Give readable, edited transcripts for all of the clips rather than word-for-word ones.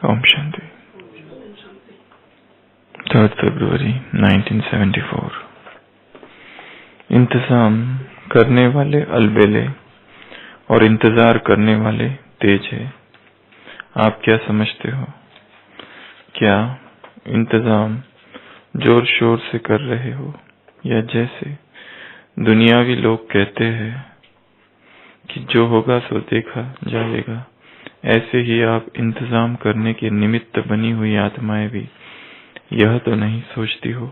ओम शांति। 3 फरवरी 1974। इंतजाम करने वाले अलबेले और इंतजार करने वाले तेज है। आप क्या समझते हो? क्या इंतजाम जोर शोर से कर रहे हो, या जैसे दुनियावी लोग कहते हैं कि जो होगा सो देखा जाएगा, ऐसे ही आप इंतजाम करने के निमित्त बनी हुई आत्माएं भी यह तो नहीं सोचती हो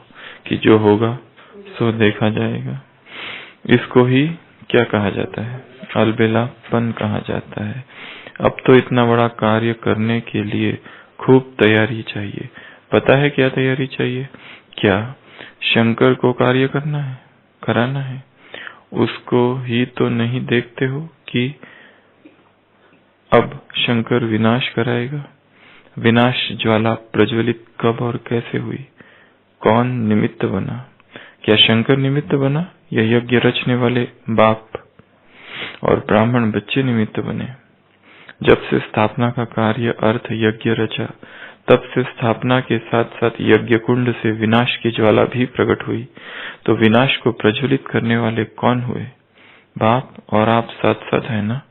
कि जो होगा सो देखा जाएगा। इसको ही क्या कहा जाता है? अलबेलापन कहा जाता है। अब तो इतना बड़ा कार्य करने के लिए खूब तैयारी चाहिए। पता है क्या तैयारी चाहिए? क्या शंकर को कार्य करना है, कराना है? उसको ही तो नहीं देखते हो कि अब शंकर विनाश कराएगा। विनाश ज्वाला प्रज्वलित कब और कैसे हुई? कौन निमित्त बना? क्या शंकर निमित्त बना, या यज्ञ रचने वाले बाप और ब्राह्मण बच्चे निमित्त बने? जब से स्थापना का कार्य अर्थ यज्ञ रचा, तब से स्थापना के साथ साथ यज्ञ कुंड से विनाश की ज्वाला भी प्रकट हुई। तो विनाश को प्रज्वलित करने वाले कौन हुए? बाप और आप साथ साथ है ना?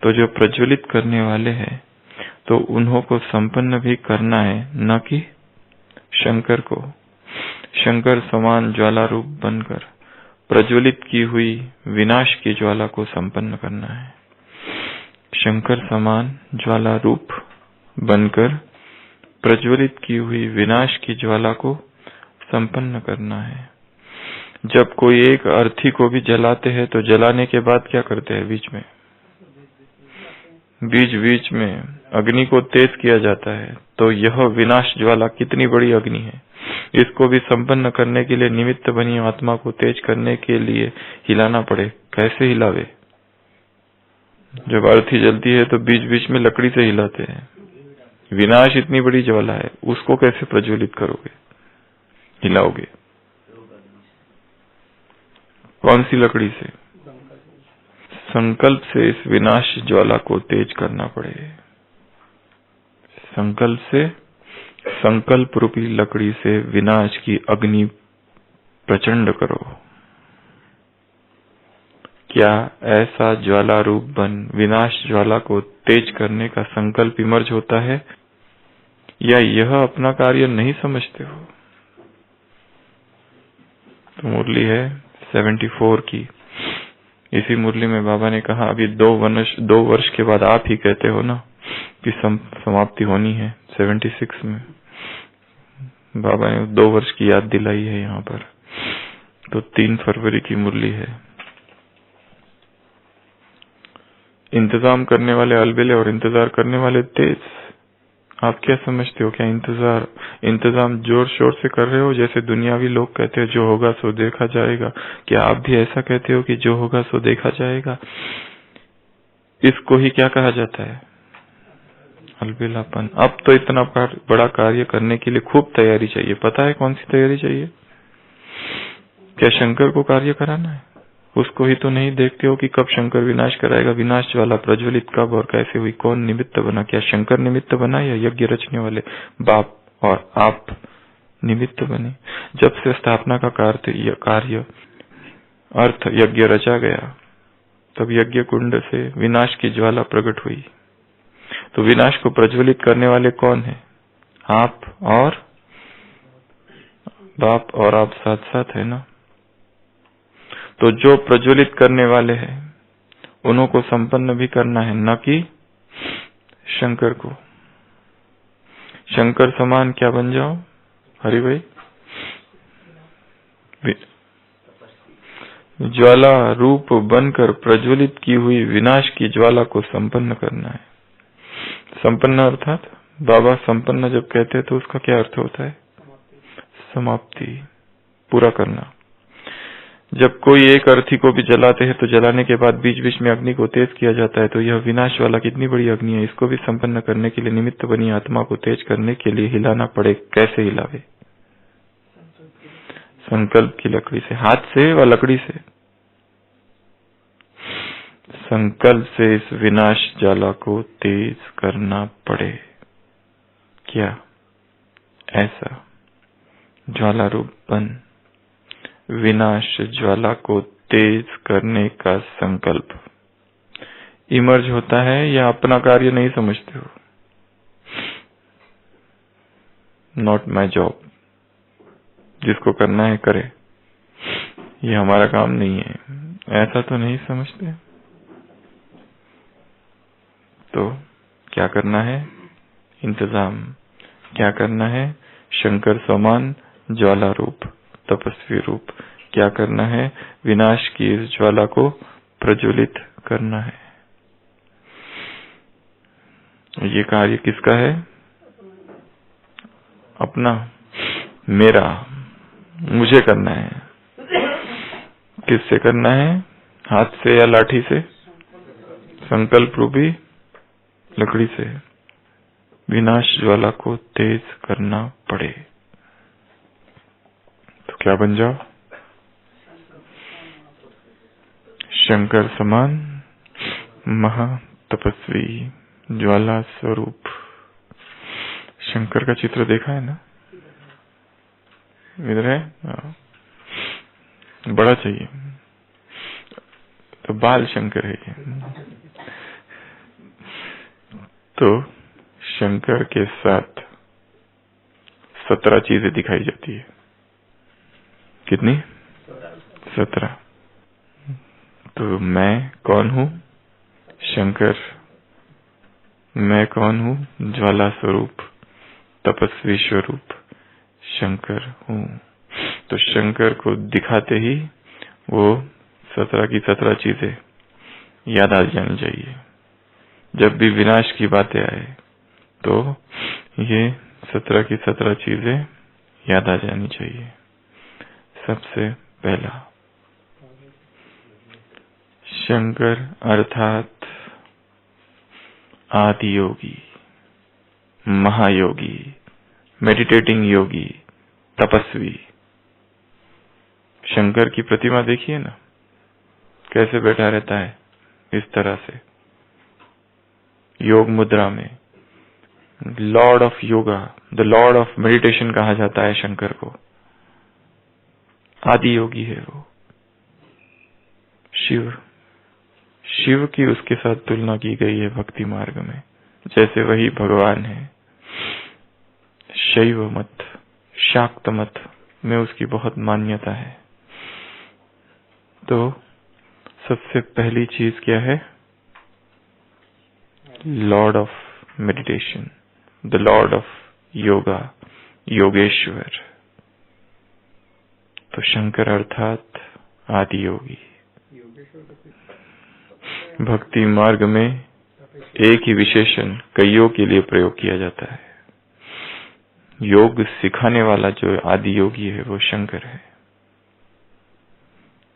तो जो प्रज्वलित करने वाले हैं, तो उन्हों को संपन्न भी करना है, न कि शंकर को। शंकर समान ज्वाला रूप बनकर प्रज्वलित की हुई विनाश की ज्वाला को संपन्न करना है। शंकर समान ज्वाला रूप बनकर प्रज्वलित की हुई विनाश की ज्वाला को संपन्न करना है। जब कोई एक अर्थी को भी जलाते हैं तो जलाने के बाद क्या करते हैं? बीच में अग्नि को तेज किया जाता है। तो यह विनाश ज्वाला कितनी बड़ी अग्नि है। इसको भी संपन्न करने के लिए निमित्त बनी आत्मा को तेज करने के लिए हिलाना पड़े। कैसे हिलावे? जब अर्थी जलती है तो बीच में लकड़ी से हिलाते हैं। विनाश इतनी बड़ी ज्वाला है, उसको कैसे प्रज्वलित करोगे, हिलाओगे? कौन सी लकड़ी से? संकल्प से इस विनाश ज्वाला को तेज करना पड़े। संकल्प से, संकल्प रूपी लकड़ी से विनाश की अग्नि प्रचंड करो। क्या ऐसा ज्वाला रूप बन विनाश ज्वाला को तेज करने का संकल्प इमर्ज होता है, या यह अपना कार्य नहीं समझते हो? तो मुरली है 74 की। इसी मुरली में बाबा ने कहा, अभी 2 वर्ष के बाद आप ही कहते हो ना कि समाप्ति होनी है। 76 में बाबा ने 2 वर्ष की याद दिलाई है यहाँ पर। तो 3 फरवरी की मुरली है। इंतजाम करने वाले अलबेले और इंतजार करने वाले तेज। आप क्या समझते हो? क्या इंतजाम जोर शोर से कर रहे हो, जैसे दुनियावी लोग कहते हैं जो होगा सो देखा जाएगा? क्या आप भी ऐसा कहते हो कि जो होगा सो देखा जाएगा? इसको ही क्या कहा जाता है? अलबेलापन। अब तो इतना बड़ा कार्य करने के लिए खूब तैयारी चाहिए। पता है कौन सी तैयारी चाहिए? क्या शंकर को कार्य कराना है? उसको ही तो नहीं देखते हो कि कब शंकर विनाश कराएगा। विनाश ज्वाला प्रज्वलित कब और कैसे हुई? कौन निमित्त बना? क्या शंकर निमित्त बना, या यज्ञ रचने वाले बाप और आप निमित्त बने? जब से स्थापना का कार्य अर्थ यज्ञ रचा गया, तब यज्ञ कुंड से विनाश की ज्वाला प्रकट हुई। तो विनाश को प्रज्वलित करने वाले कौन है? आप और बाप और आप साथ साथ है ना? तो जो प्रज्वलित करने वाले हैं, उन्हों को संपन्न भी करना है, न कि शंकर को। शंकर समान क्या बन जाओ हरि भाई? ज्वाला रूप बनकर प्रज्वलित की हुई विनाश की ज्वाला को संपन्न करना है। संपन्न अर्थात बाबा संपन्न जब कहते हैं तो उसका क्या अर्थ होता है? समाप्ति, पूरा करना। जब कोई एक अर्थी को भी जलाते हैं तो जलाने के बाद बीच में अग्नि को तेज किया जाता है। तो यह विनाश वाला कितनी बड़ी अग्नि है। इसको भी संपन्न करने के लिए निमित्त बनी आत्मा को तेज करने के लिए हिलाना पड़े। कैसे हिलावे? संकल्प की लकड़ी से। हाथ से व लकड़ी से। संकल्प से इस विनाश ज्वाला को तेज करना पड़े। किया ऐसा ज्वाला रूप बन, विनाश ज्वाला को तेज करने का संकल्प इमर्ज होता है या अपना कार्य नहीं समझते हो? नॉट माई जॉब, जिसको करना है करे, ये हमारा काम नहीं है, ऐसा तो नहीं समझते? तो क्या करना है? इंतजाम। क्या करना है? शंकर समान ज्वाला रूप, तपस्वी रूप। क्या करना है? विनाश की इस ज्वाला को प्रज्वलित करना है। ये कार्य किसका है? अपना, मेरा, मुझे करना है। किससे करना है? हाथ से या लाठी से? संकल्प रूपी लकड़ी से विनाश ज्वाला को तेज करना पड़े। तो क्या बन जाओ? शंकर समान महा तपस्वी ज्वाला स्वरूप। शंकर का चित्र देखा है ना? इधर है? बड़ा चाहिए तो बाल शंकर है ये। तो शंकर के साथ 17 चीजें दिखाई जाती है। कितनी? 17। तो मैं कौन हूँ? शंकर। मैं कौन हूँ? ज्वाला स्वरूप, तपस्वी स्वरूप शंकर हूँ। तो शंकर को दिखाते ही वो 17 की 17 चीजें याद आ जानी चाहिए। जब भी विनाश की बातें आए तो ये 17 की 17 चीजें याद आ जानी चाहिए। सबसे पहला, शंकर अर्थात आदि योगी, महायोगी, मेडिटेटिंग योगी, तपस्वी। शंकर की प्रतिमा देखिए ना, कैसे बैठा रहता है, इस तरह से योग मुद्रा में। Lord of yoga, the lord of meditation कहा जाता है शंकर को। आदि योगी है वो। शिव की उसके साथ तुलना की गई है भक्ति मार्ग में, जैसे वही भगवान है। शैव मत, शाक्त मत में उसकी बहुत मान्यता है। तो सबसे पहली चीज क्या है? Lord of meditation, the lord of yoga, Yogeshwar. तो शंकर अर्थात आदि योगी। भक्ति मार्ग में एक ही विशेषण कईयों के लिए प्रयोग किया जाता है। योग सिखाने वाला जो आदि योगी है वो शंकर है।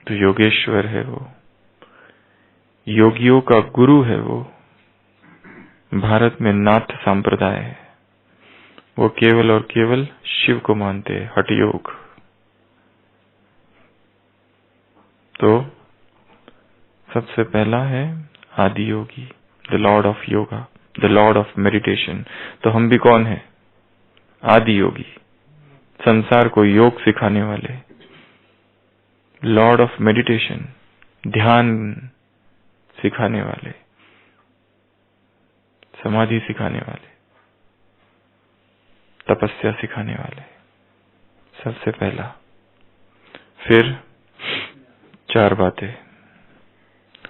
तो योगेश्वर है वो, योगियों का गुरु है वो। भारत में नाथ संप्रदाय है, वो केवल और केवल शिव को मानते हैं, हठ योग। तो सबसे पहला है Adi Yogi, the lord of yoga, the lord of meditation. तो हम भी कौन है? आदि योगी, संसार को योग सिखाने वाले। लॉर्ड ऑफ मेडिटेशन, ध्यान सिखाने वाले, समाधि सिखाने वाले, तपस्या सिखाने वाले, सबसे पहला। फिर 4 बातें,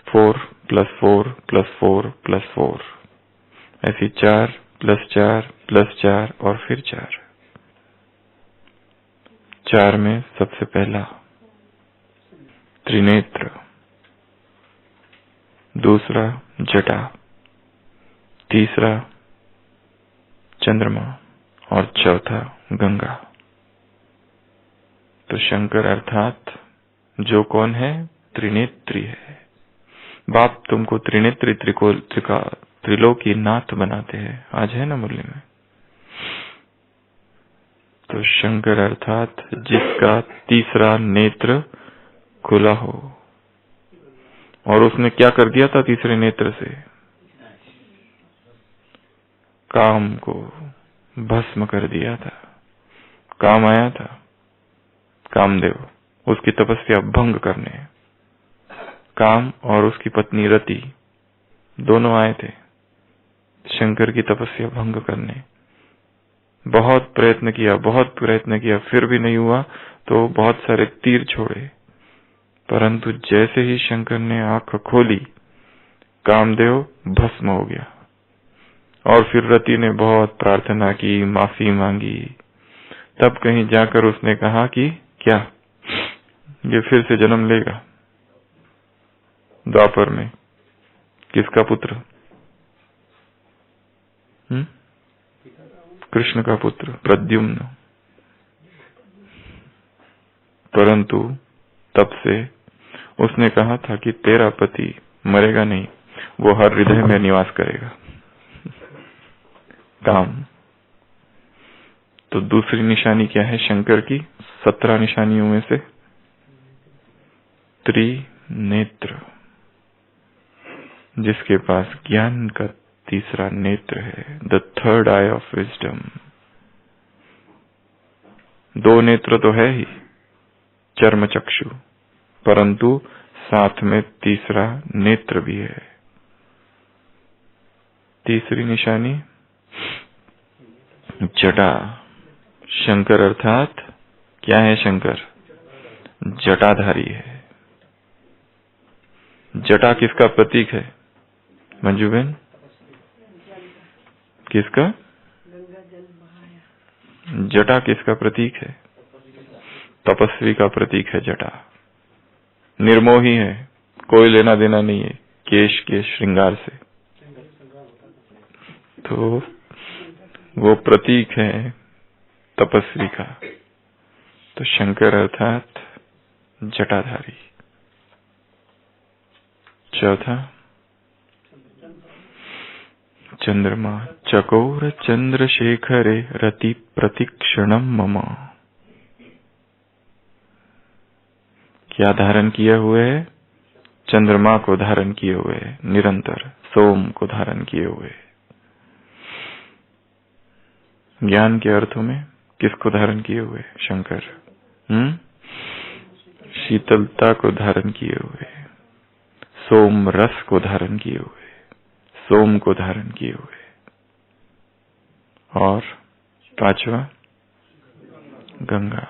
4 + 4 + 4 + 4, ऐसी 4 + 4 + 4 और फिर 4। 4 में सबसे पहला त्रिनेत्र, दूसरा जटा, तीसरा चंद्रमा और चौथा गंगा। तो शंकर अर्थात जो कौन है? त्रिनेत्री है। बाप तुमको त्रिनेत्री त्रिलोकी नाथ बनाते हैं, आज है ना मुरली में। तो शंकर अर्थात जिसका तीसरा नेत्र खुला हो। और उसने क्या कर दिया था तीसरे नेत्र से? काम को, भस्म कर दिया था। काम आया था कामदेव उसकी तपस्या भंग करने। काम और उसकी पत्नी रति दोनों आए थे शंकर की तपस्या भंग करने। बहुत प्रयत्न किया, फिर भी नहीं हुआ तो बहुत सारे तीर छोड़े, परंतु जैसे ही शंकर ने आंख खोली कामदेव भस्म हो गया। और फिर रति ने बहुत प्रार्थना की, माफी मांगी। तब कहीं जाकर उसने कहा कि क्या ये फिर से जन्म लेगा द्वापर में? किसका पुत्र? कृष्ण का पुत्र प्रद्युम्न। परंतु तब से उसने कहा था कि तेरा पति मरेगा नहीं, वो हर हृदय में निवास करेगा। काम। तो दूसरी निशानी क्या है शंकर की 17 निशानियों में से? त्रिनेत्र, जिसके पास ज्ञान का तीसरा नेत्र है, the third I of wisdom. 2 नेत्र तो है ही, चर्म चक्षु, परंतु साथ में तीसरा नेत्र भी है। तीसरी निशानी जटा। शंकर अर्थात क्या है? शंकर जटाधारी है। जटा किसका प्रतीक है मंजू बहन? किसका? जटा किसका प्रतीक है? तपस्वी का प्रतीक है जटा। निर्मोही है, कोई लेना देना नहीं है केश के श्रृंगार से, तो वो प्रतीक है तपस्वी का। तो शंकर अर्थात जटाधारी। चौथा चंद्रमा। चकोर चंद्रशेखरे रति प्रतिक्षणम मम। क्या धारण किए हुए है? चंद्रमा को धारण किए हुए, निरंतर सोम को धारण किए हुए। ज्ञान के अर्थों में किसको धारण किए हुए? शंकर। शीतलता को धारण किए हुए, सोम रस को धारण किए हुए, सोम को धारण किए हुए। और 5वां गंगा।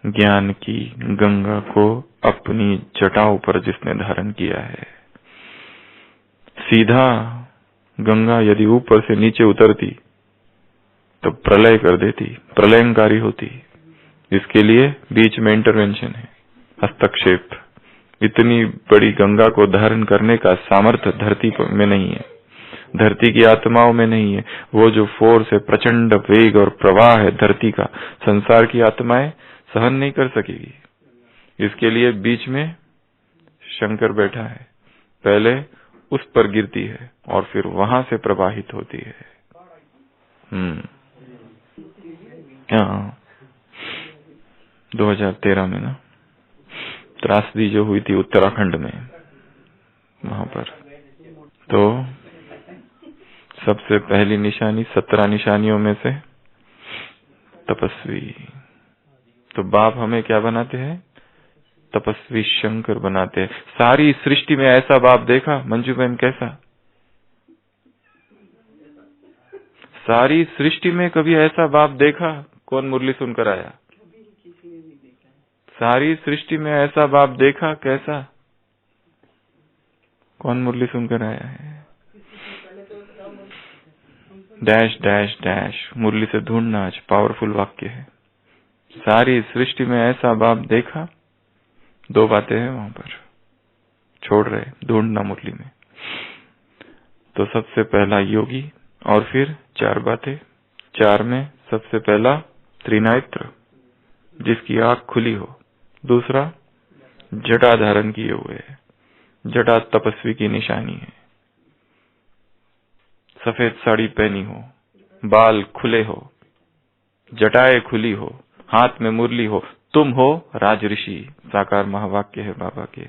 ज्ञान की गंगा को अपनी जटाओं पर जिसने धारण किया है। सीधा गंगा यदि ऊपर से नीचे उतरती तो प्रलय कर देती, प्रलयंकारी होती। इसके लिए बीच में इंटरवेंशन है, हस्तक्षेप। इतनी बड़ी गंगा को धारण करने का सामर्थ्य धरती में नहीं है, धरती की आत्माओं में नहीं है। वो जो फोर्स है, प्रचंड वेग और प्रवाह है धरती का, संसार की आत्माएं सहन नहीं कर सकेगी। इसके लिए बीच में शंकर बैठा है, पहले उस पर गिरती है और फिर वहां से प्रवाहित होती है। 2013 में ना त्रासदी जो हुई थी उत्तराखंड में, वहां पर तो सबसे पहली निशानी 17 निशानियों में से तपस्वी। तो बाप हमें क्या बनाते हैं? तपस्वी शंकर बनाते हैं। सारी सृष्टि में ऐसा बाप देखा मंजू बहन? कैसा? सारी सृष्टि में कभी ऐसा बाप देखा? कौन मुरली सुनकर आया? सारी सृष्टि में ऐसा बाप देखा? कैसा? कौन मुरली सुनकर आया है? डैश डैश डैश मुरली से ढूंढना आज पावरफुल वाक्य है। सारी सृष्टि में ऐसा बाप देखा। 2 बातें हैं वहां पर, छोड़ रहे, ढूंढना मुरली में। तो सबसे पहला योगी, और फिर 4 बातें। 4 में सबसे पहला त्रिनेत्र, जिसकी आंख खुली हो। दूसरा जटा धारण किए हुए है, जटा तपस्वी की निशानी है। सफेद साड़ी पहनी हो, बाल खुले हो, जटाएं खुली हो, हाथ में मुरली हो, तुम हो राजऋषि। साकार महावाक्य है बाबा के।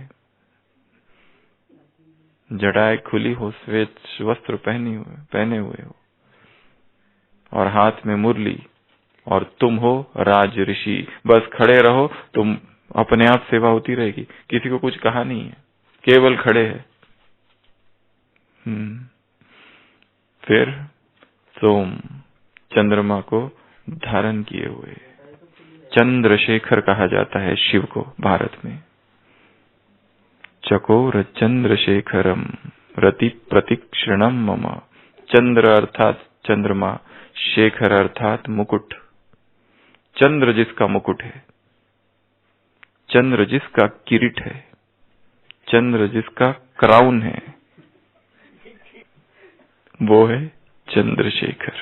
जटाएं खुली हो, श्वेत वस्त्र पहने हुए हो, और हाथ में मुरली, और तुम हो राज ऋषि। बस खड़े रहो, तुम अपने आप सेवा होती रहेगी। किसी को कुछ कहा नहीं है, केवल खड़े हैं। फिर सोम, चंद्रमा को धारण किए हुए, चंद्रशेखर कहा जाता है शिव को भारत में। चकोर चंद्रशेखरम रति प्रतिक्षणम मम। चंद्र अर्थात चंद्रमा, शेखर अर्थात मुकुट। चंद्र जिसका मुकुट है, चंद्र जिसका किरीट है, चंद्र जिसका क्राउन है, वो है चंद्रशेखर।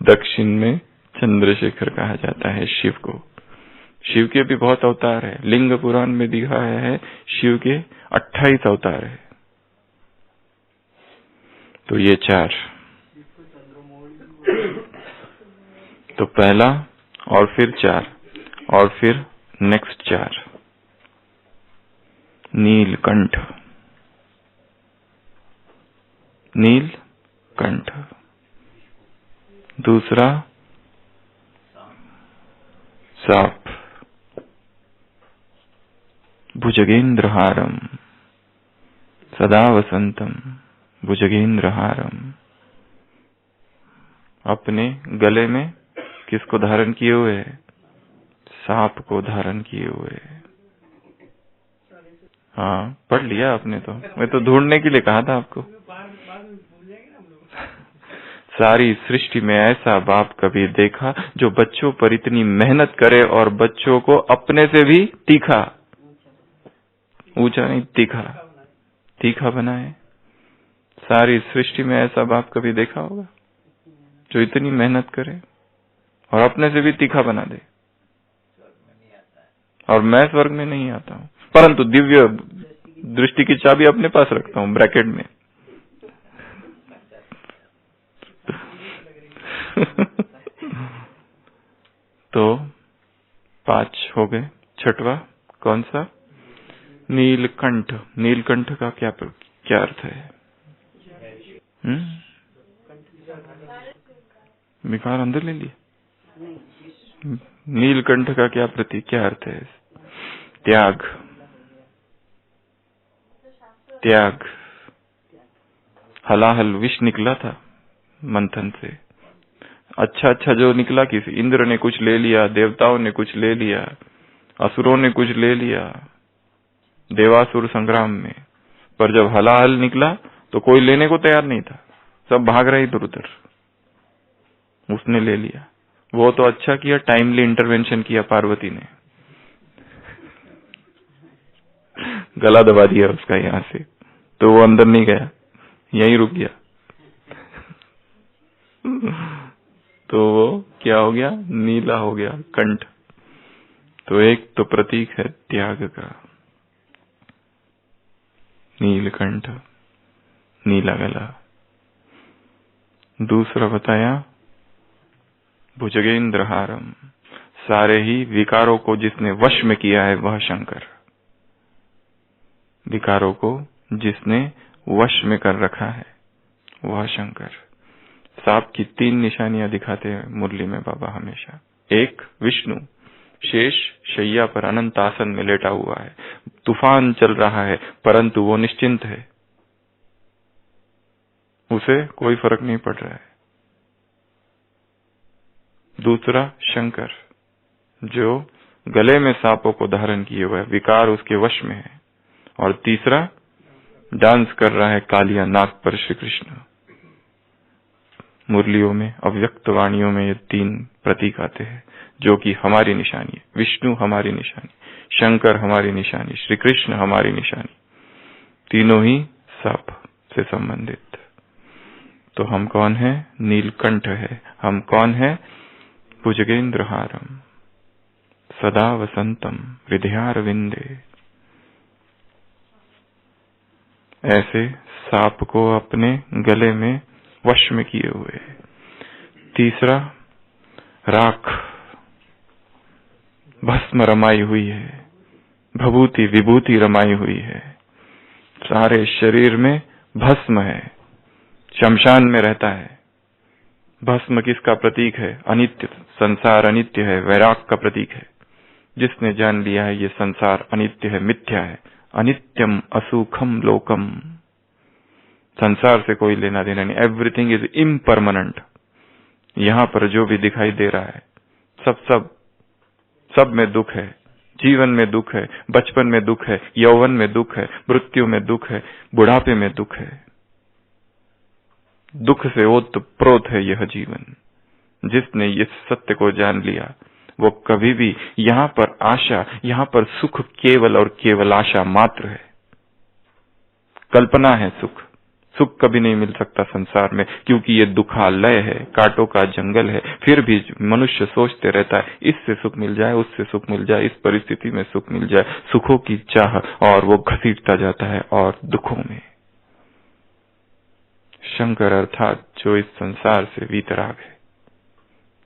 दक्षिण में चंद्रशेखर कहा जाता है शिव को। शिव के भी बहुत अवतार है। लिंग पुराण में दिखाया है शिव के 28 अवतार है। तो ये 4, तो पहला और फिर 4 और फिर नेक्स्ट 4। नीलकंठ, नीलकंठ। दूसरा सांप, भुजगेंद्रहारम, सदा वसंतम भुजगेंद्रहारम। अपने गले में किसको धारण किए हुए है? सांप को धारण किए हुए है। हाँ, पढ़ लिया आपने तो। मैं तो ढूंढने के लिए कहा था आपको। सारी सृष्टि में ऐसा बाप कभी देखा जो बच्चों पर इतनी मेहनत करे और बच्चों को अपने से भी तीखा, ऊंचा नहीं तीखा, तीखा बनाए। सारी सृष्टि में ऐसा बाप कभी देखा होगा जो इतनी मेहनत करे और अपने से भी तीखा बना दे। और मैं स्वर्ग में नहीं आता हूं, परंतु दिव्य दृष्टि की चाबी अपने पास रखता हूं ब्रैकेट में। तो 5 हो गए। छठवा कौन सा? नीलकंठ। नीलकंठ का क्या अर्थ है? विकार अंदर ले लिया। नीलकंठ का क्या प्रतीक, क्या अर्थ है? त्याग, त्याग। हलाहल विष निकला था मंथन से। अच्छा अच्छा जो निकला, किसी इंद्र ने कुछ ले लिया, देवताओं ने कुछ ले लिया, असुरों ने कुछ ले लिया देवासुर संग्राम में। पर जब हलाहल निकला तो कोई लेने को तैयार नहीं था, सब भाग रहे इधर उधर। उसने ले लिया। वो तो अच्छा किया, टाइमली इंटरवेंशन किया पार्वती ने, गला दबा दिया उसका यहां से, तो वो अंदर नहीं गया, यहीं रुक गया। तो वो क्या हो गया? नीला हो गया कंठ। तो एक तो प्रतीक है त्याग का, नीलकंठ, नीला गला। दूसरा बताया भुजगेंद्रहारम, सारे ही विकारों को जिसने वश में किया है वह शंकर। विकारों को जिसने वश में कर रखा है वह शंकर। सांप की 3 निशानियां दिखाते हैं मुरली में बाबा हमेशा। एक, विष्णु शेष शैया पर अनंत आसन में लेटा हुआ है, तूफान चल रहा है परंतु वो निश्चिंत है, उसे कोई फर्क नहीं पड़ रहा है। दूसरा शंकर, जो गले में सांपों को धारण किए हुए, विकार उसके वश में है। और तीसरा, डांस कर रहा है कालिया नाग पर श्री कृष्ण। मुरलियों में, अव्यक्त वाणियों में ये 3 प्रतीक आते हैं जो कि हमारी निशानी है। विष्णु हमारी निशानी, शंकर हमारी निशानी, श्री कृष्ण हमारी निशानी, तीनों ही सांप से संबंधित। तो हम कौन है? नीलकंठ है। हम कौन है? भुजगेंद्रहारम, सदा वसंतम विद्यारविंदे। ऐसे सांप को अपने गले में वश में किए हुए। तीसरा, राख, भस्म रमाई हुई है, भभूति विभूति रमाई हुई है, सारे शरीर में भस्म है, शमशान में रहता है। भस्म किसका प्रतीक है? अनित्य। संसार अनित्य है, वैराग का प्रतीक है। जिसने जान लिया है ये संसार अनित्य है, मिथ्या है, अनित्यम असुखम लोकम, संसार से कोई लेना देना नहीं, एवरीथिंग इज इम्परमानेंट। यहाँ पर जो भी दिखाई दे रहा है सब में दुख है। जीवन में दुख है, बचपन में दुख है, यौवन में दुख है, मृत्यु में दुख है, बुढ़ापे में दुख है। दुख से ओतप्रोत है यह जीवन। जिसने इस सत्य को जान लिया वो कभी भी यहाँ पर आशा, यहाँ पर सुख केवल और केवल आशा मात्र है, कल्पना है। सुख कभी नहीं मिल सकता संसार में, क्योंकि ये दुखालय है, कांटों का जंगल है। फिर भी मनुष्य सोचते रहता है इससे सुख मिल जाए, उससे सुख मिल जाए, इस परिस्थिति में सुख मिल जाए, सुखों की चाह, और वो घसीटता जाता है और दुखों में। शंकर अर्थात जो इस संसार से वीतराग है,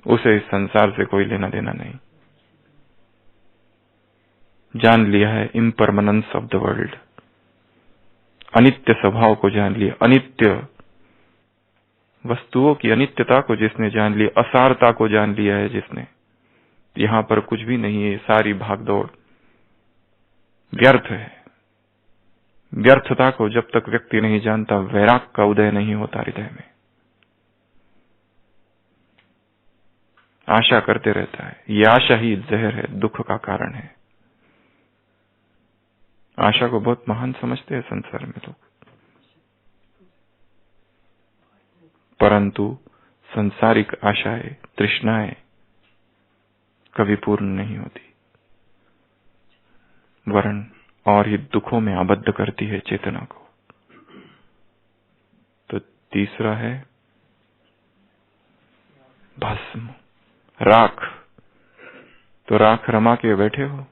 उसे इस संसार से कोई लेना देना नहीं। जान लिया है इम्परमानेंस ऑफ द वर्ल्ड, अनित्य स्वभाव को जान लिया, अनित्य वस्तुओं की अनित्यता को जिसने जान लिया, असारता को जान लिया है जिसने, यहाँ पर कुछ भी नहीं है, सारी भागदौड़ व्यर्थ है। व्यर्थता को जब तक व्यक्ति नहीं जानता, वैराग का उदय नहीं होता हृदय में। आशा करते रहता है, ये आशा ही जहर है, दुख का कारण है। आशा को बहुत महान समझते हैं संसार में लोग, परंतु संसारिक आशाएं, तृष्णाएं कभी पूर्ण नहीं होती, वरन और ही दुखों में आबद्ध करती है चेतना को। तो तीसरा है भस्म, राख। तो राख रमा के बैठे हो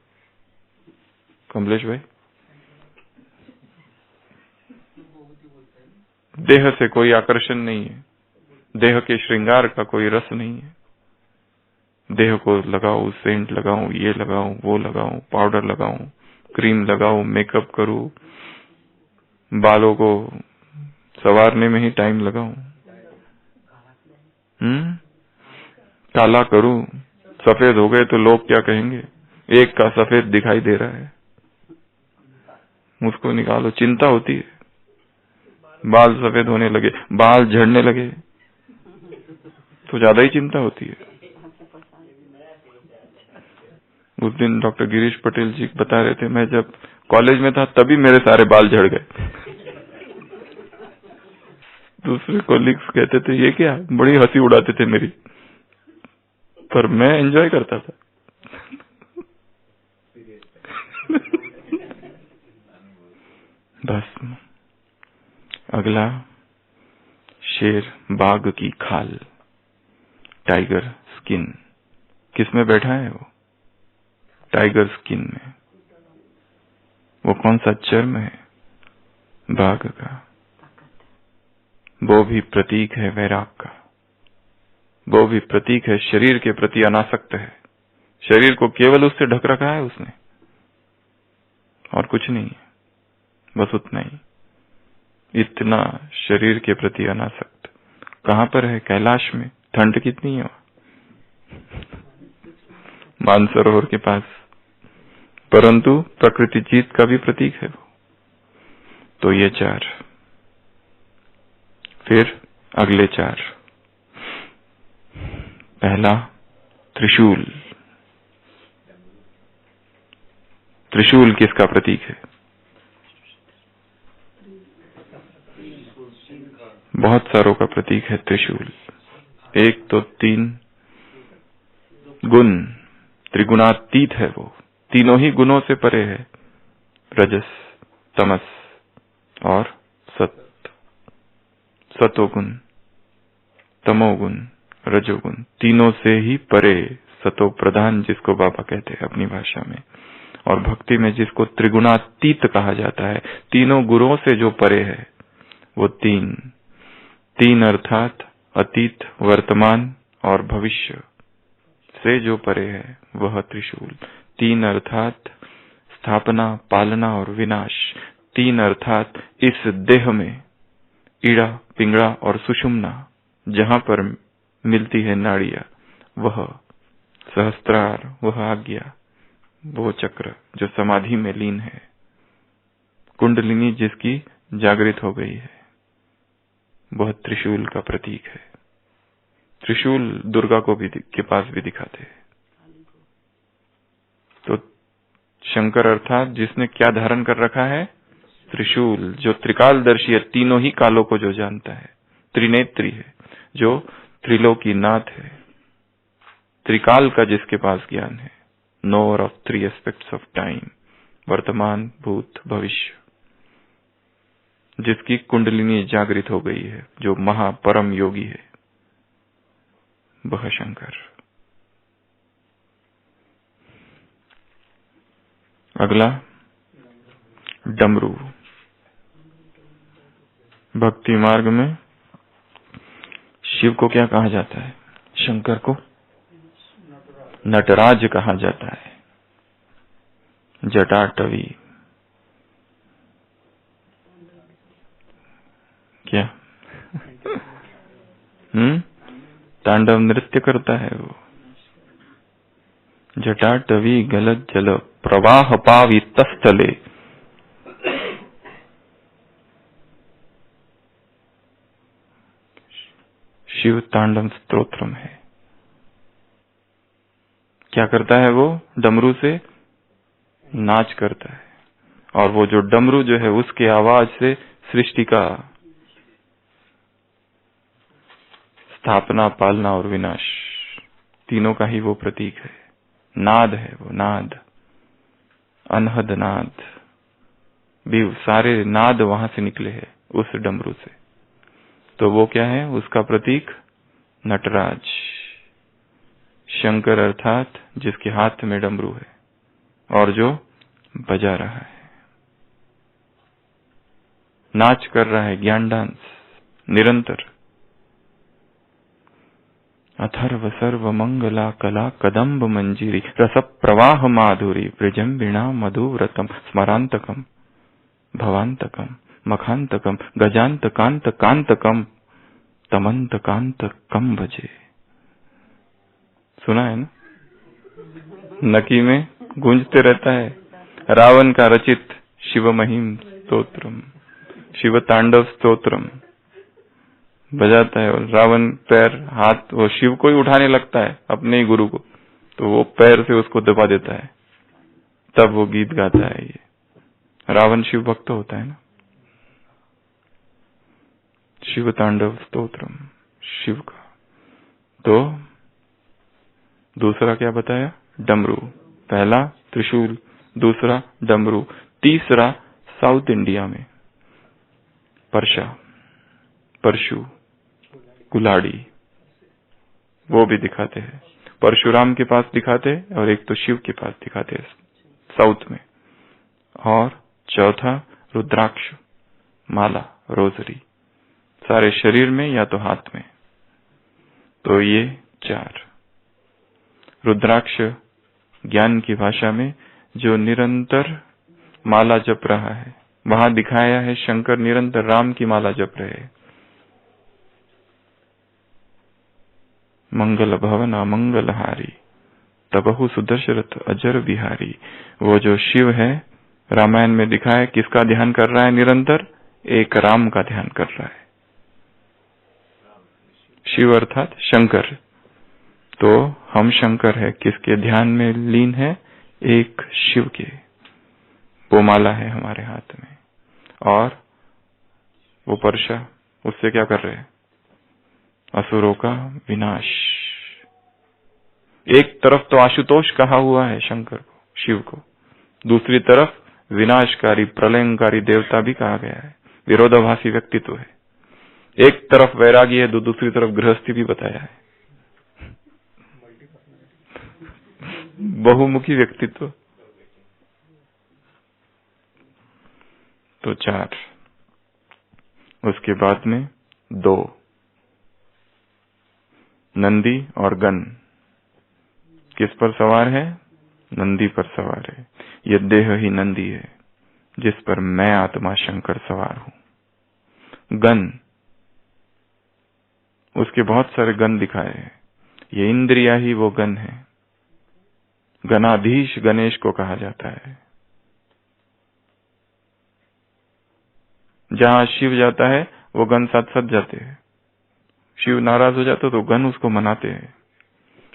कमलेश भाई? देह से कोई आकर्षण नहीं है, देह के श्रृंगार का कोई रस नहीं है। देह को लगाऊं, सेंट लगाऊं, ये लगाऊं, वो लगाऊं, पाउडर लगाऊं, क्रीम लगाऊं, मेकअप करूं, बालों को संवारने में ही टाइम लगाऊं, काला करूं, सफेद हो गए तो लोग क्या कहेंगे, एक का सफेद दिखाई दे रहा है, मुझको निकालो। चिंता होती है, बाल सफेद होने लगे, बाल झड़ने लगे तो ज्यादा ही चिंता होती है। उस दिन डॉक्टर गिरीश पटेल जी बता रहे थे, मैं जब कॉलेज में था तभी मेरे सारे बाल झड़ गए। दूसरे कोलिग्स कहते थे ये क्या, बड़ी हंसी उड़ाते थे मेरी, पर मैं एंजॉय करता था। बस अगला शेर बाघ की खाल, टाइगर स्किन। किस में बैठा है वो? टाइगर स्किन में। वो कौन सा चर्म है? बाघ का। वो भी प्रतीक है वैराग का, वो भी प्रतीक है शरीर के प्रति अनासक्त है। शरीर को केवल उससे ढक रखा है उसने, और कुछ नहीं है, बस उतना ही। इतना शरीर के प्रति अनासक्त। कहां पर है? कैलाश में। ठंड कितनी है? मानसरोवर के पास। परंतु प्रकृति जीत का भी प्रतीक है वो। तो ये चार। फिर अगले चार। पहला त्रिशूल। त्रिशूल किसका प्रतीक है? बहुत सारों का प्रतीक है त्रिशूल। एक तो तीन गुण, त्रिगुणातीत है वो, तीनों ही गुणों से परे है। रजस, तमस और सत्व। सतोगुण, तमोगुण, रजोगुण, तीनों से ही परे, सतो प्रधान जिसको बाबा कहते हैं अपनी भाषा में। और भक्ति में जिसको त्रिगुणातीत कहा जाता है, तीनों गुणों से जो परे है, वो तीन अर्थात अतीत, वर्तमान और भविष्य से जो परे है वह त्रिशूल। तीन अर्थात स्थापना, पालना और विनाश। तीन अर्थात इस देह में इड़ा पिंगला और सुषुम्ना, जहां पर मिलती है नाड़ियां, वह सहस्त्रार, वह आज्ञा, वो चक्र जो समाधि में लीन है, कुंडलिनी जिसकी जागृत हो गई है, वह त्रिशूल का प्रतीक है। त्रिशूल दुर्गा को भी के पास भी दिखाते हैं। तो शंकर अर्थात जिसने क्या धारण कर रखा है? त्रिशूल, जो त्रिकालदर्शी है, तीनों ही कालों को जो जानता है, त्रिनेत्री है, जो त्रिलोकी नाथ है, त्रिकाल का जिसके पास ज्ञान है, knower of 3 aspects of time, वर्तमान, भूत, भविष्य, जिसकी कुंडलिनी जागृत हो गई है, जो महापरम योगी है, वह शंकर। अगला डमरू। भक्ति मार्ग में शिव को क्या कहा जाता है? शंकर को नटराज कहा जाता है। जटाटवी क्या तांडव नृत्य करता है वो। जटाटवी गलत जल प्रवाह पावितस्थले, शिव तांडव स्तोत्रम है। क्या करता है वो? डमरू से नाच करता है, और वो जो डमरू जो है उसके आवाज से सृष्टि का स्थापना, पालना और विनाश, तीनों का ही वो प्रतीक है। नाद है वो, नाद, अनहद नाद, भी सारे नाद वहां से निकले हैं उस डमरू से। तो वो क्या है? उसका प्रतीक नटराज, शंकर अर्थात जिसके हाथ में डमरू है और जो बजा रहा है, नाच कर रहा है, ज्ञान डांस निरंतर। अथर्व सर्व मंगला कला कदम्ब मंजीरी रस प्रवाह माधुरी ब्रजम्बिणा मधुव्रतम स्मरांतकम भवांतकम मखांतकम गजांत कांत कांतकम तमंत कांत कम भजे। सुना है ना? नकी में गूंजते रहता है। रावण का रचित शिव महिम स्तोत्रम, शिव तांडव स्तोत्रम बजाता है, और रावण पैर हाथ वो शिव को ही उठाने लगता है, अपने ही गुरु को, तो वो पैर से उसको दबा देता है, तब वो गीत गाता है। ये रावण शिव भक्त होता है ना। शिव तांडव स्तोत्रम, शिव का। तो दूसरा क्या बताया? डमरू। पहला त्रिशूल, दूसरा डमरू, तीसरा साउथ इंडिया में परशा, परशु, कुल्हाड़ी, वो भी दिखाते हैं। परशुराम के पास दिखाते हैं और एक तो शिव के पास दिखाते हैं साउथ में। और चौथा रुद्राक्ष, माला, रोजरी, सारे शरीर में या तो हाथ में। तो ये 4। रुद्राक्ष ज्ञान की भाषा में जो निरंतर माला जप रहा है, वहां दिखाया है शंकर निरंतर राम की माला जप रहे। मंगल भवन अमंगलहारी तबहु सुदर्शरथ अजर बिहारी। वो जो शिव है रामायण में दिखाया, किसका ध्यान कर रहा है निरंतर? एक राम का ध्यान कर रहा है। शिव अर्थात शंकर। तो हम शंकर है, किसके ध्यान में लीन है? एक शिव के। वो माला है हमारे हाथ में, और वो परशा, उससे क्या कर रहे हैं? असुरों का विनाश। एक तरफ तो आशुतोष कहा हुआ है शंकर को, शिव को, दूसरी तरफ विनाशकारी प्रलयंकारी देवता भी कहा गया है। विरोधाभासी व्यक्तित्व है। एक तरफ वैरागी है तो दूसरी तरफ गृहस्थी भी बताया है। बहुमुखी व्यक्तित्व। तो 4। उसके बाद में 2 नंदी और गण। किस पर सवार है? नंदी पर सवार है। यह देह ही नंदी है जिस पर मैं आत्मा शंकर सवार हूं। गण उसके बहुत सारे गण दिखाए हैं। ये इंद्रिया ही वो गण है। गणाधीश गणेश को कहा जाता है। जहां शिव जाता है वो गण साथ साथ जाते हैं। शिव नाराज हो जाता तो गण उसको मनाते हैं।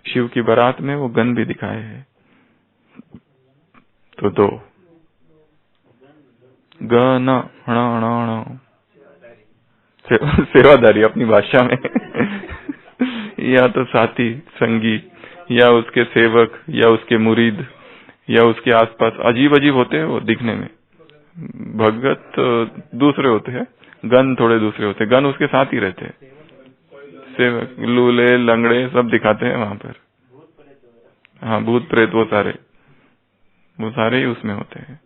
शिव की बारात में वो गण भी दिखाए हैं। तो दो गण हण सेवादारी अपनी भाषा में या तो साथी संगी या उसके सेवक या उसके मुरीद या उसके आसपास। अजीब अजीब होते हैं वो दिखने में। भगत दूसरे होते हैं, गण थोड़े दूसरे होते हैं। गण उसके साथ ही रहते हैं। सेवक लूले लंगड़े सब दिखाते हैं वहां पर। हाँ, भूत प्रेत वो सारे ही उसमें होते हैं।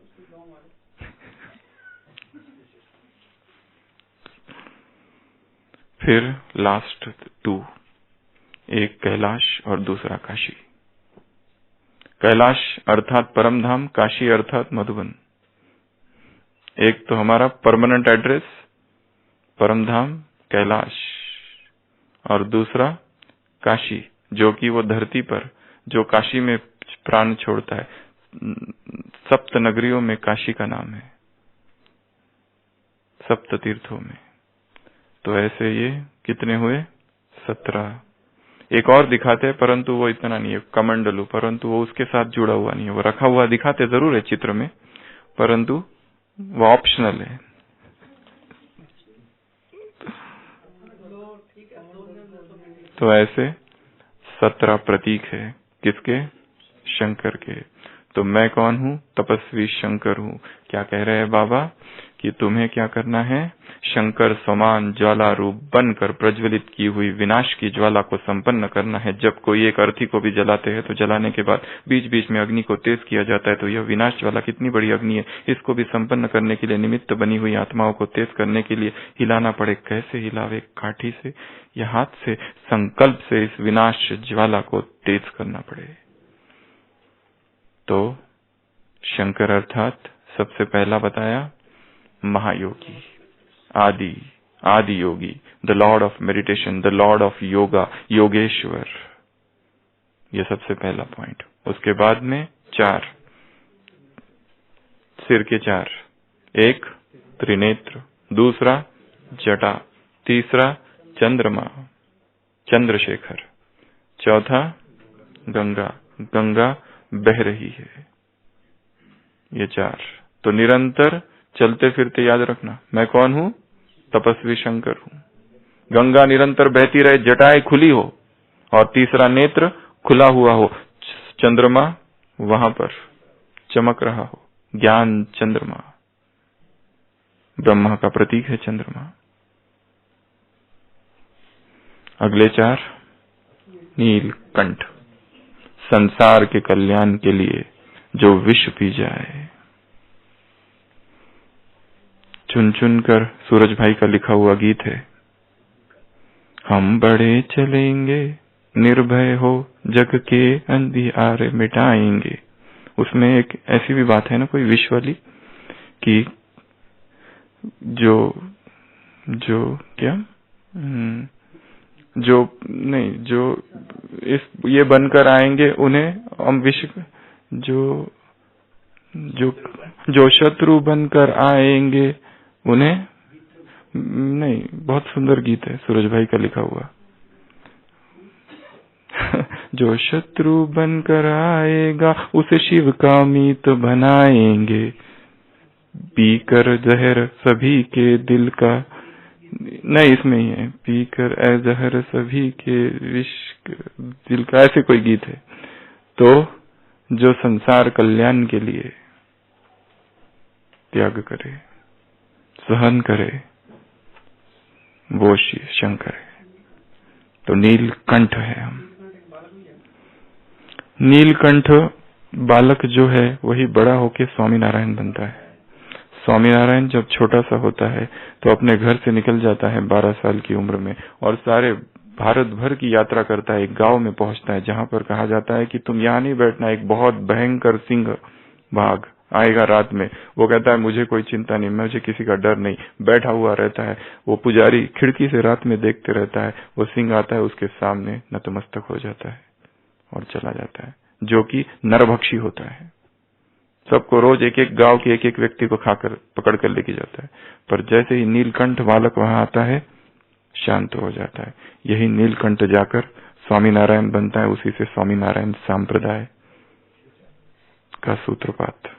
फिर लास्ट 2, एक कैलाश और दूसरा काशी। कैलाश अर्थात परम धाम, काशी अर्थात मधुबन। एक तो हमारा परमानेंट एड्रेस परम धाम कैलाश, और दूसरा काशी, जो कि वो धरती पर जो काशी में प्राण छोड़ता है। 7 नगरियों में काशी का नाम है, 7 तीर्थों में। तो ऐसे ये कितने हुए? 17। एक और दिखाते हैं, परंतु वो इतना नहीं है, कमंडलू, परंतु वो उसके साथ जुड़ा हुआ नहीं है। वो रखा हुआ दिखाते जरूर है चित्र में, परंतु वो ऑप्शनल है। तो ऐसे 17 प्रतीक है किसके? शंकर के। तो मैं कौन हूँ? तपस्वी शंकर हूँ। क्या कह रहे हैं बाबा कि तुम्हें क्या करना है? शंकर समान ज्वाला रूप बनकर प्रज्वलित की हुई विनाश की ज्वाला को संपन्न करना है। जब कोई एक अर्थी को भी जलाते हैं तो जलाने के बाद बीच बीच में अग्नि को तेज किया जाता है। तो यह विनाश ज्वाला कितनी बड़ी अग्नि है, इसको भी संपन्न करने के लिए, निमित्त बनी हुई आत्माओं को तेज करने के लिए हिलाना पड़े। कैसे हिलावे? काठी से या हाथ से? संकल्प से इस विनाश ज्वाला को तेज करना पड़े। तो शंकर अर्थात सबसे पहला बताया Mahayogi, Adi Yogi, the lord of meditation, the lord of yoga, Yogeshwar. ये सबसे पहला पॉइंट। उसके बाद में 4 सिर के 4, एक त्रिनेत्र, दूसरा जटा, तीसरा चंद्रमा चंद्रशेखर, चौथा गंगा, गंगा बह रही है। ये 4। तो निरंतर चलते फिरते याद रखना, मैं कौन हूं? तपस्वी शंकर हूं। गंगा निरंतर बहती रहे, जटाएं खुली हो, और तीसरा नेत्र खुला हुआ हो, चंद्रमा वहां पर चमक रहा हो, ज्ञान चंद्रमा, ब्रह्मा का प्रतीक है चंद्रमा। अगले 4 नीलकंठ, संसार के कल्याण के लिए जो विष पी जाए। चुन चुन कर सूरज भाई का लिखा हुआ गीत है, हम बढ़े चलेंगे निर्भय हो जग के अंधियारे मिटाएंगे। उसमें एक ऐसी भी बात है ना कोई विष वाली, कि जो ये बनकर आएंगे उन्हें हम विष, जो शत्रु बनकर आएंगे उन्हें नहीं। बहुत सुंदर गीत है सूरज भाई का लिखा हुआ। जो शत्रु बनकर आएगा उसे शिव का मीत बनाएंगे, पीकर जहर सभी के दिल का, नहीं इसमें ही है, पीकर जहर सभी के विष दिल का, ऐसे कोई गीत है। तो जो संसार कल्याण के लिए त्याग करे, सहन करे, वो शंकर है। तो नीलकंठ है हम। नीलकंठ बालक जो है वही बड़ा होके स्वामीनारायण बनता है। स्वामीनारायण जब छोटा सा होता है तो अपने घर से निकल जाता है 12 साल की उम्र में, और सारे भारत भर की यात्रा करता है। एक गांव में पहुंचता है जहां पर कहा जाता है कि तुम यहाँ नहीं बैठना, एक बहुत भयंकर सिंह बाघ आएगा रात में, वो कहता है मुझे कोई चिंता नहीं, मुझे किसी का डर नहीं, बैठा हुआ रहता है। वो पुजारी खिड़की से रात में देखते रहता है, वो सिंह आता है उसके सामने नतमस्तक हो जाता है और चला जाता है, जो कि नरभक्षी होता है। सबको रोज एक एक गांव के एक एक व्यक्ति को खाकर पकड़ कर लेके जाता है। पर जैसे ही नीलकंठ बालक वहां आता है, शांत हो जाता है। यही नीलकंठ जाकर स्वामीनारायण बनता है, उसी से स्वामीनारायण संप्रदाय का सूत्रपात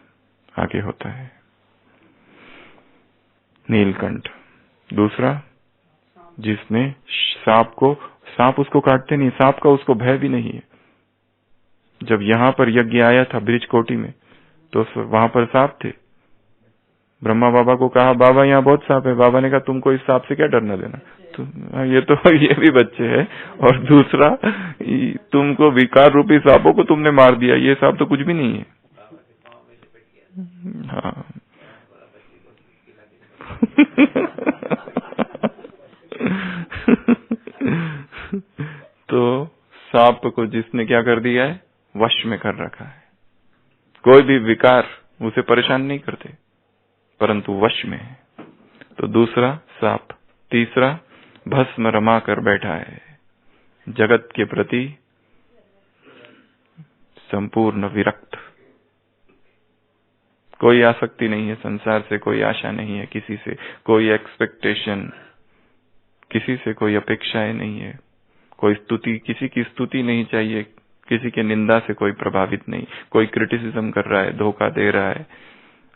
आगे होता है। नीलकंठ। दूसरा, जिसने सांप उसको काटते नहीं, सांप का उसको भय भी नहीं है। जब यहाँ पर यज्ञ आया था ब्रिज कोटी में, तो वहां पर सांप थे। ब्रह्मा बाबा को कहा बाबा यहाँ बहुत सांप है। बाबा ने कहा तुमको इस सांप से क्या डरना देना, ये भी बच्चे हैं। और दूसरा, तुमको विकार रूपी सांपों को तुमने मार दिया, ये सांप तो कुछ भी नहीं है। हाँ तो सांप को जिसने क्या कर दिया है, वश में कर रखा है। कोई भी विकार उसे परेशान नहीं करते, परंतु वश में है। तो दूसरा सांप। तीसरा, भस्म रमा कर बैठा है, जगत के प्रति संपूर्ण विरक्त। कोई आसक्ति नहीं है संसार से, कोई आशा नहीं है किसी से, कोई एक्सपेक्टेशन, किसी से कोई अपेक्षाएं नहीं है, कोई स्तुति, किसी की स्तुति नहीं चाहिए, किसी के निंदा से कोई प्रभावित नहीं। कोई क्रिटिसिज्म कर रहा है, धोखा दे रहा है,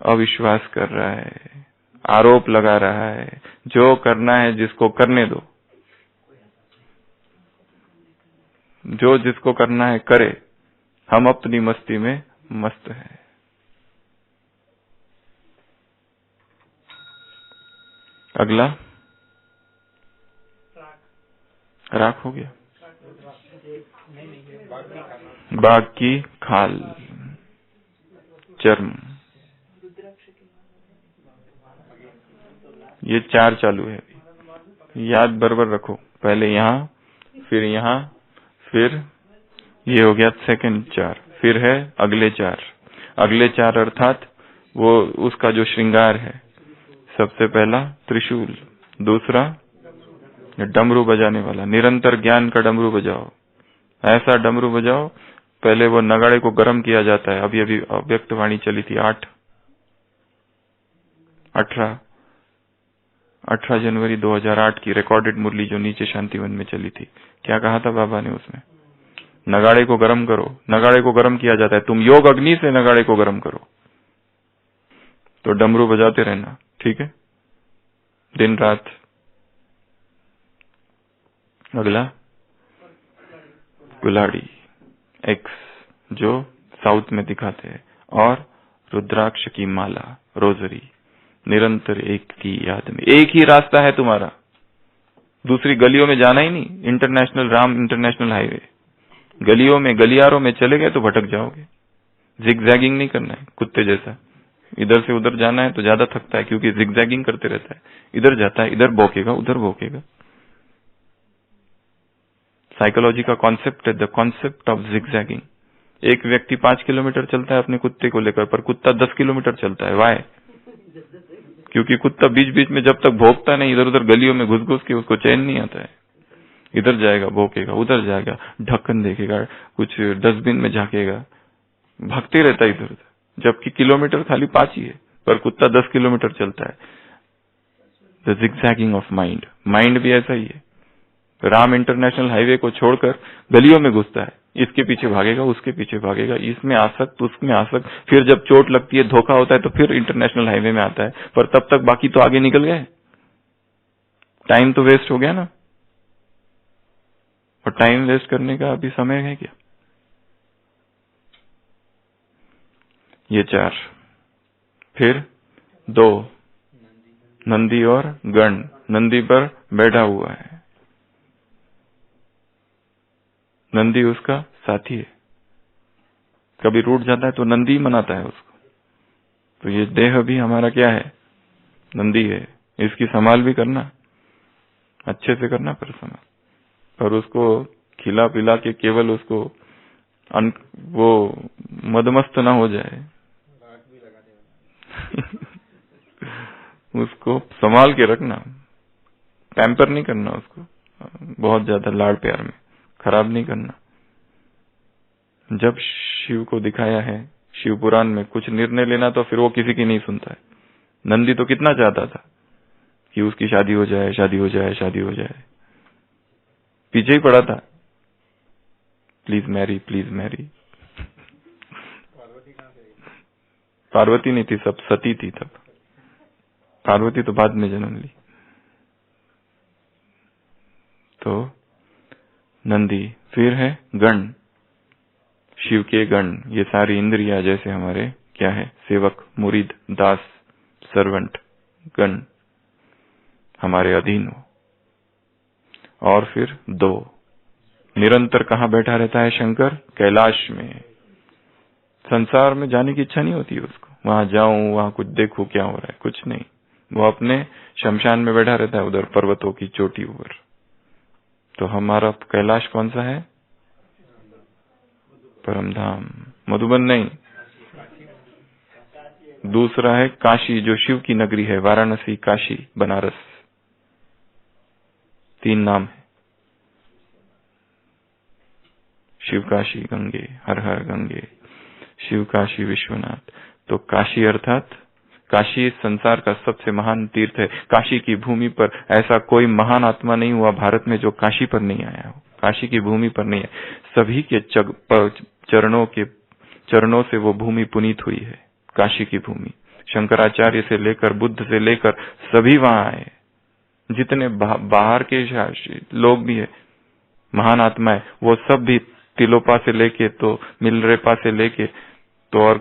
अविश्वास कर रहा है, आरोप लगा रहा है, जो करना है जिसको करने दो, जो जिसको करना है करे, हम अपनी मस्ती में मस्त है। अगला राख हो गया। बाघ की खाल, चर्म, ये चार चालू है। याद बराबर रखो, पहले यहाँ, फिर ये हो गया सेकंड चार, फिर है अगले चार। अगले चार अर्थात वो उसका जो श्रृंगार है। सबसे पहला त्रिशूल, दूसरा डमरू बजाने वाला, निरंतर ज्ञान का डमरू बजाओ, ऐसा डमरू बजाओ। पहले वो नगाड़े को गर्म किया जाता है। अभी अभी अव्यक्त वाणी चली थी 18 जनवरी 2008 की रिकॉर्डेड मुरली जो नीचे शांतिवन में चली थी। क्या कहा था बाबा ने उसमें? नगाड़े को गर्म करो। नगाड़े को गर्म किया जाता है, तुम योग अग्नि से नगाड़े को गर्म करो। तो डमरू बजाते रहना, ठीक है, दिन रात। अगला कुल्हाड़ी एक्स, जो साउथ में दिखाते हैं, और रुद्राक्ष की माला, रोजरी, निरंतर एक की याद में। एक ही रास्ता है तुम्हारा, दूसरी गलियों में जाना ही नहीं। इंटरनेशनल हाईवे, गलियों में गलियारों में चले गए तो भटक जाओगे। जिगजैगिंग नहीं करना है कुत्ते जैसा, इधर से उधर जाना है तो ज्यादा थकता है क्योंकि जिगजैगिंग करते रहता है। इधर जाता है, इधर भौंकेगा, उधर भौंकेगा। साइकोलॉजी का कॉन्सेप्ट है द कॉन्सेप्ट ऑफ जिगजैगिंग। एक व्यक्ति 5 किलोमीटर चलता है अपने कुत्ते को लेकर, पर कुत्ता 10 किलोमीटर चलता है। वाई? क्योंकि कुत्ता बीच बीच में जब तक भौंकता नहीं, इधर उधर गलियों में घुस घुस के उसको चैन नहीं आता है। इधर जाएगा भौंकेगा, उधर जाएगा ढक्कन देखेगा, कुछ डस्टबिन में झांकेगा, भागते रहता है इधर उधर, जबकि किलोमीटर खाली 5 ही है, पर कुत्ता 10 किलोमीटर चलता है। The zigzagging of mind. Mind भी ऐसा ही है। राम इंटरनेशनल हाईवे को छोड़कर गलियों में घुसता है, इसके पीछे भागेगा, उसके पीछे भागेगा, इसमें आसक्त, उसमें आसक्त। फिर जब चोट लगती है, धोखा होता है, तो फिर इंटरनेशनल हाईवे में आता है, पर तब तक बाकी तो आगे निकल गए। टाइम तो वेस्ट हो गया ना, और टाइम वेस्ट करने का अभी समय है क्या? ये 4। फिर 2, नंदी और गण। नंदी पर बैठा हुआ है, नंदी उसका साथी है। कभी रूठ जाता है तो नंदी मनाता है उसको। तो ये देह भी हमारा क्या है? नंदी है। इसकी संभाल भी करना, अच्छे से करना, पर संभाल, पर उसको खिला पिला के केवल उसको वो मदमस्त ना हो जाए। उसको संभाल के रखना, पैम्पर नहीं करना उसको, बहुत ज्यादा लाड़ प्यार में खराब नहीं करना। जब शिव को दिखाया है शिव पुराण में कुछ निर्णय लेना तो फिर वो किसी की नहीं सुनता है। नंदी तो कितना चाहता था कि उसकी शादी हो जाए, शादी हो जाए, शादी हो जाए, पीछे ही पड़ा था, please Mary, please Mary. Parvati नहीं थी, सब सती थी तब, पार्वती तो बाद में जन्म ली। तो नंदी, फिर है गण, शिव के गण, ये सारी इंद्रियां जैसे हमारे क्या है, सेवक, मुरीद, दास, सर्वेंट, गण हमारे अधीन हो। और फिर 2, निरंतर कहाँ बैठा रहता है शंकर? कैलाश में। संसार में जाने की इच्छा नहीं होती है उसको, वहां जाऊं, वहां कुछ देखूं क्या हो रहा है, कुछ नहीं, वो अपने शमशान में बैठा रहता है, उधर पर्वतों की चोटी ऊपर। तो हमारा कैलाश कौन सा है? परमधाम, मधुबन नहीं, दूसरा है काशी, जो शिव की नगरी है, वाराणसी, काशी, बनारस, 3 नाम है। शिव काशी गंगे, हर हर गंगे, शिव काशी विश्वनाथ। तो काशी अर्थात, काशी इस संसार का सबसे महान तीर्थ है। काशी की भूमि पर ऐसा कोई महान आत्मा नहीं हुआ भारत में जो काशी पर नहीं आया हो, काशी की भूमि पर नहीं है। सभी के चरणों से वो भूमि पुनीत हुई है, काशी की भूमि। शंकराचार्य से लेकर, बुद्ध से लेकर सभी वहां आए, जितने बाहर के लोग भी है, महान आत्माएं, वो सब भी तिलोपा से लेके तो मिलरेपा से लेके तो, और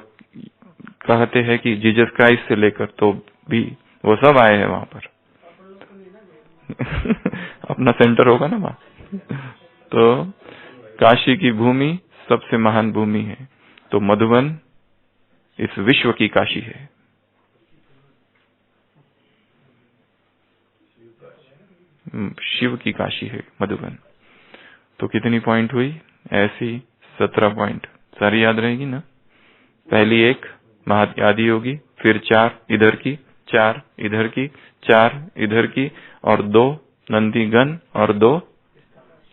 कहते हैं कि जीसस क्राइस्ट से लेकर तो भी वो सब आए हैं वहां पर। अपना सेंटर होगा ना वहां। तो काशी की भूमि सबसे महान भूमि है। तो मधुबन इस विश्व की काशी है। शिव की काशी है मधुबन। तो कितनी पॉइंट हुई? ऐसी 17 पॉइंट, सारी याद रहेगी ना? पहली 1 आदि होगी, फिर 4 इधर की, 4 इधर की, 4 इधर की, और 2 नंदीगण और 2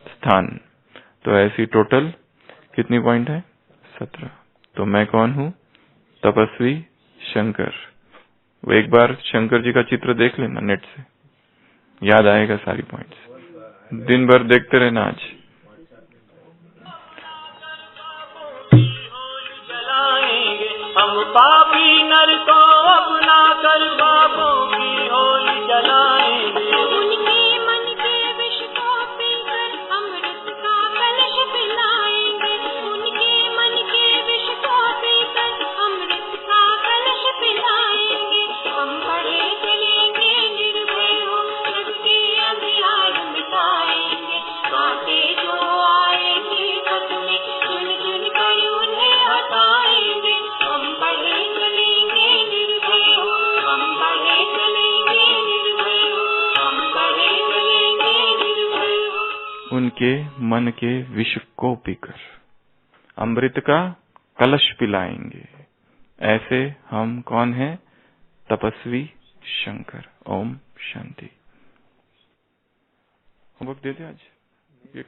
स्थान। तो ऐसी टोटल कितनी पॉइंट है? 17। तो मैं कौन हूं? तपस्वी शंकर। वो एक बार शंकर जी का चित्र देख लेना नेट से, याद आएगा सारी पॉइंट्स। दिन भर देखते रहना। आज हम पापी नर को अपना कर पापों की होली जलाएंगे। उनके मन के विष को पीकर अमृत का कलश पिलाएंगे। उनके मन के विष को पीकर अमृत का कलश पिलाएंगे। हम बढ़े चलेंगे निर्भय हो, सबके अंधियार मिटाएंगे। कांटे जो आएंगे पथ में, चुन चुन कर उन्हें हटाएंगे। हम बढ़े चलेंगे निर्भय हो, हम बढ़े चलेंगे निर्भय हो, हम बढ़े चलेंगे निर्भय हो। उनके मन के विष को पीकर अमृत का कलश पिलाएंगे। ऐसे हम कौन हैं? तपस्वी शंकर। ओम शांति। होमवर्क दे दे आज ये